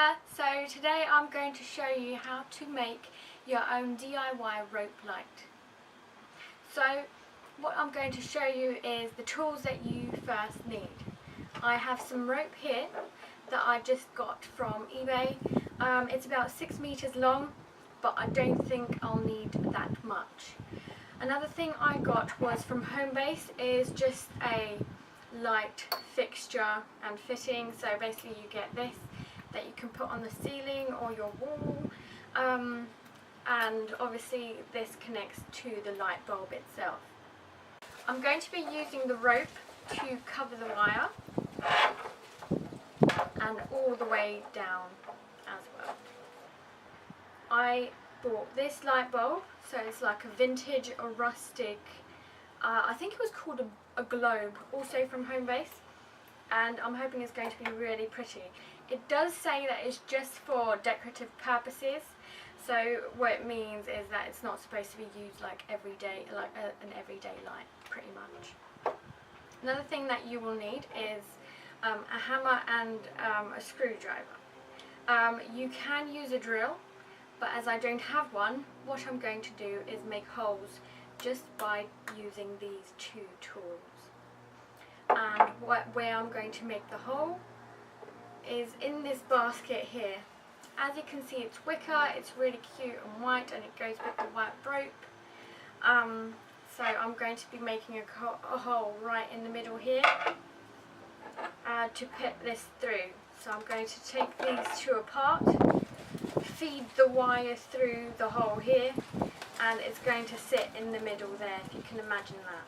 Hiya! So today I'm going to show you how to make your own DIY rope light. So what I'm going to show you is the tools that you first need. I have some rope here that I just got from eBay. It's about 6 meters long, but I don't think I'll need that much. Another thing I got was from Homebase is just a light fixture and fitting. So basically you get this that you can put on the ceiling or your wall, and obviously this connects to the light bulb itself. I'm going to be using the rope to cover the wire and all the way down as well. I bought this light bulb, so it's like a vintage or rustic, I think it was called a globe, also from Homebase, and I'm hoping it's going to be really pretty. It does say that it's just for decorative purposes, so what it means is that it's not supposed to be used like every day, like an everyday light, pretty much. Another thing that you will need is a hammer and a screwdriver. You can use a drill, but as I don't have one, what I'm going to do is make holes just by using these two tools. And where I'm going to make the hole is in this basket here. As you can see, it's wicker, it's really cute and white, and it goes with the white rope. So I'm going to be making a hole right in the middle here to put this through. So I'm going to take these two apart, feed the wire through the hole here, and it's going to sit in the middle there, if you can imagine that.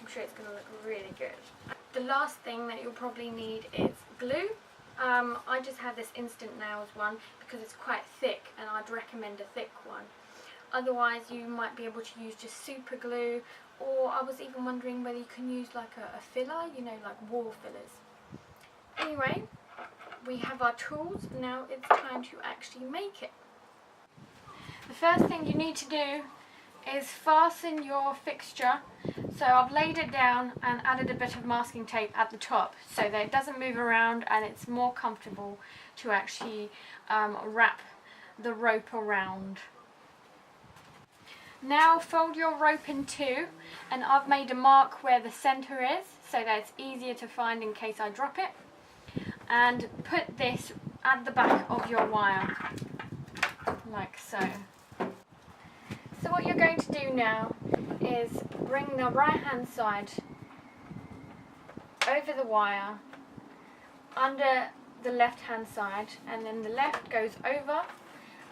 I'm sure it's going to look really good. The last thing that you'll probably need is glue. I just have this Instant Nails one because it's quite thick, and I'd recommend a thick one. Otherwise you might be able to use just super glue, or I was even wondering whether you can use like a filler, you know, like wall fillers. Anyway, we have our tools, now it's time to actually make it. The first thing you need to do is fasten your fixture. So I've laid it down and added a bit of masking tape at the top so that it doesn't move around and it's more comfortable to actually wrap the rope around. Now fold your rope in two, and I've made a mark where the center is so that it's easier to find in case I drop it. And put this at the back of your wire, like so. So what you're going to do now is bring the right hand side over the wire under the left hand side, and then the left goes over,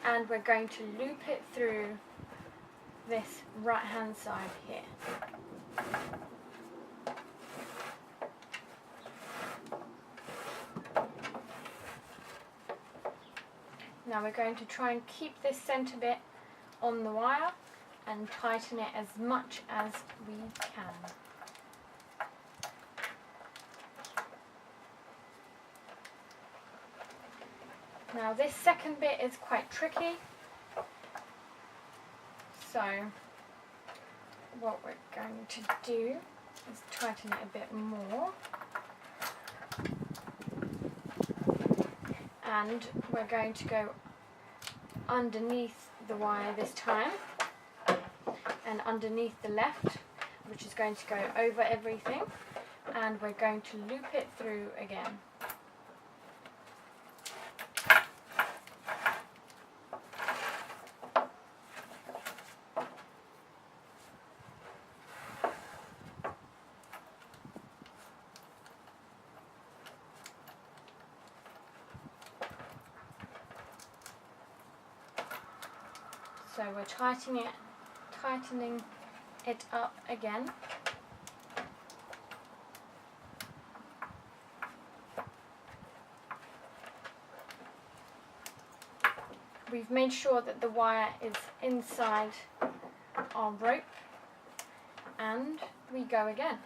and we're going to loop it through this right hand side here. Now we're going to try and keep this centre bit on the wire and tighten it as much as we can. Now this second bit is quite tricky, so what we're going to do is tighten it a bit more, and we're going to go underneath the wire this time, and underneath the left, which is going to go over everything, and we're going to loop it through again. So we're tightening it up again. We've made sure that the wire is inside our rope, and we go again.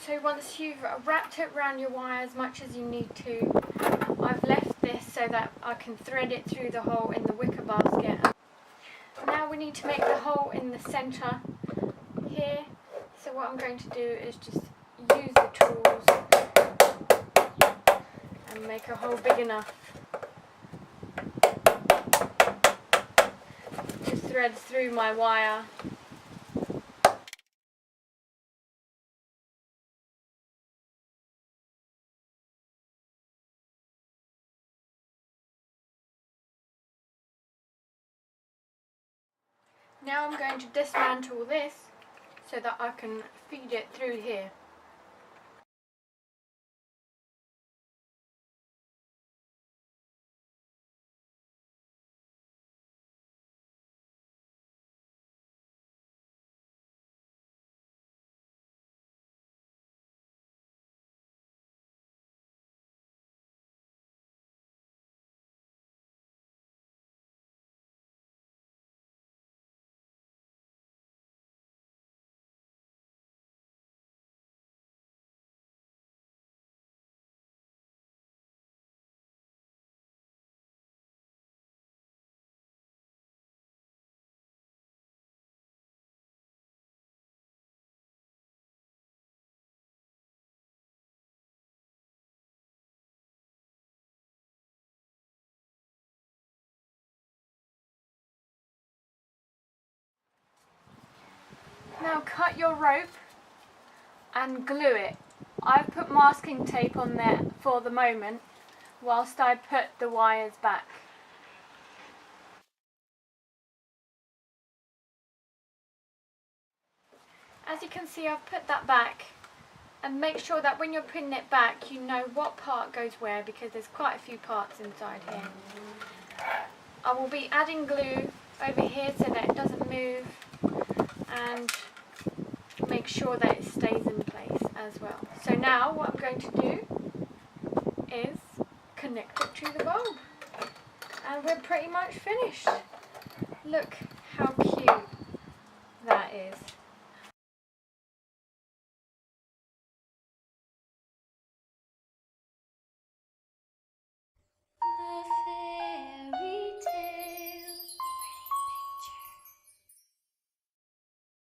So once you've wrapped it around your wire as much as you need to, I've left this so that I can thread it through the hole in the wicker basket. Now we need to make the hole in the centre here. So what I'm going to do is just use the tools and make a hole big enough to thread through my wire. Now I'm going to dismantle this so that I can feed it through here. Now cut your rope and glue it. I've put masking tape on there for the moment whilst I put the wires back. As you can see, I've put that back, and make sure that when you're putting it back you know what part goes where, because there's quite a few parts inside here. I will be adding glue over here so that it doesn't move, and make sure that it stays in place as well. So now what I'm going to do is connect it to the bulb, and we're pretty much finished. Look how cute that is.